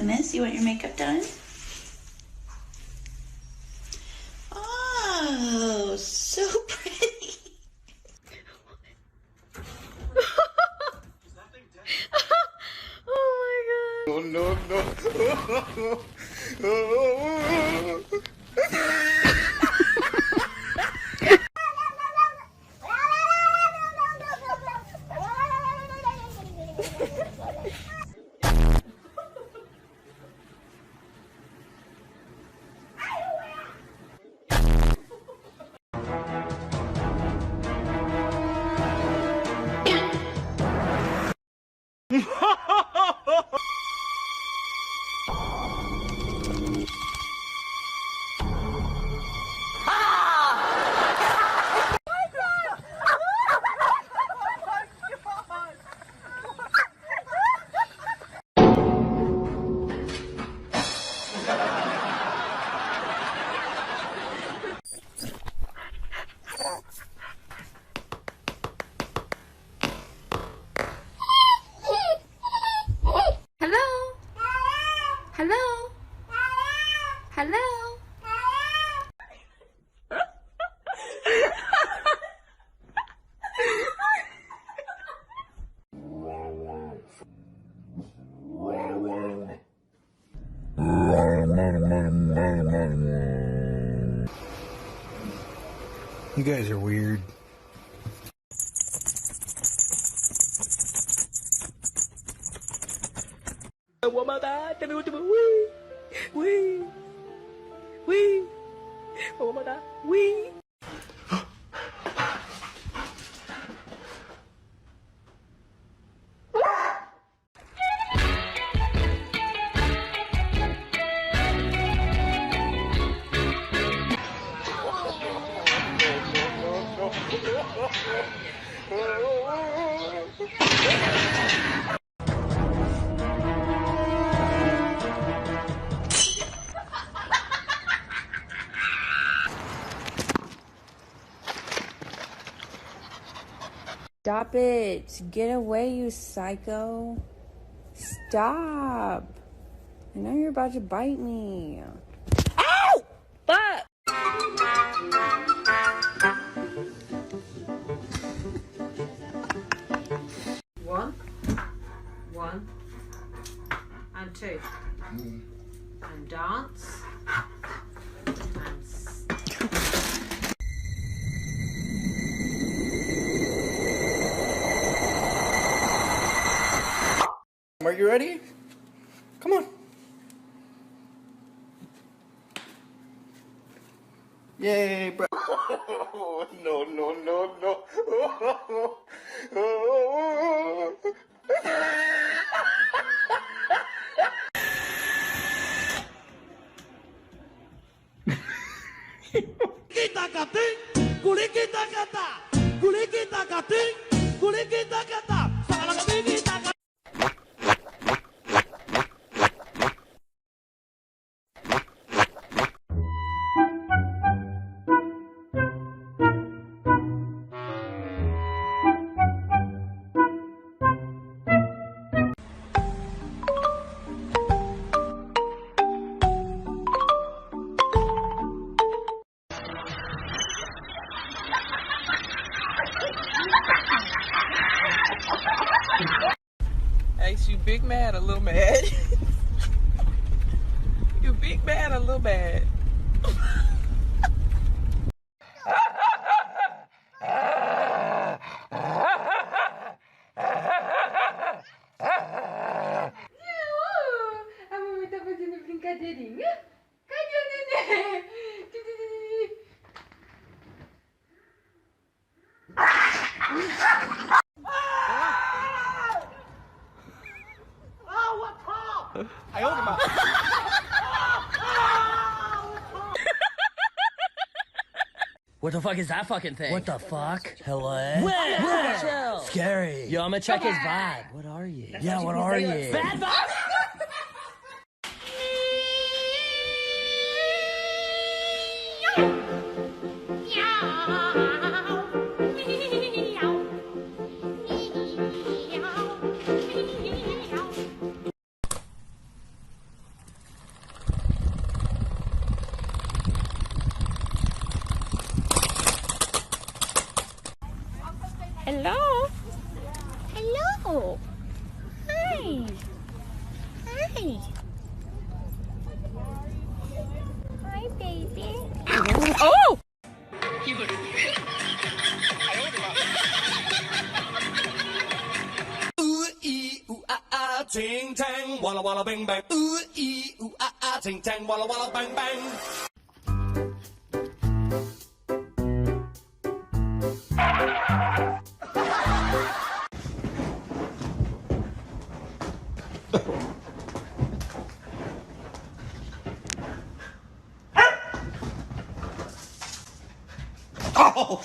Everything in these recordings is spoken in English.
Miss, you want your makeup done? Oh, so pretty. Oh my god. No, no, no. Hello? Hello? You guys are weird. Stop it. Get away, you psycho. Stop. I know you're about to bite me. Ow! Fuck! One, and two, and dance, and Are you ready? Come on. Yay, bro. No, no, no, no. Ace, you big mad or little mad? You big mad or little mad? A mamãe tá fazendo brincadeirinha? Cadê o neném? What the fuck is that fucking thing? What the fuck? Hello? Where? Chill. Scary. Yo, I'm gonna check his vibe. What are you? Yeah, what are you? Bad vibe! Hello? Hello? Hi. Hi. Hi, baby. Oh! Ooh ee ooh ah, ting tang, walla walla bang bang. Ooh ee ooh ah, ting tang, walla walla bang bang. Oh,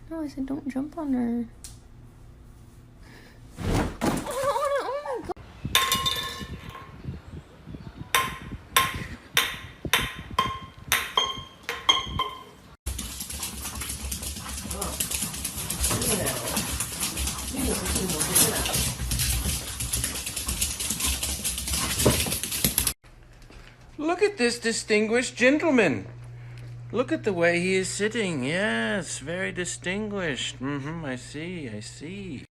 No, I said don't jump on her. Oh my god. Look at this distinguished gentleman. Look at the way he is sitting. Yes, very distinguished. I see, I see.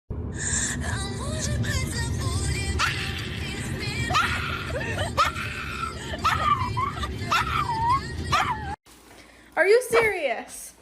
Are you serious?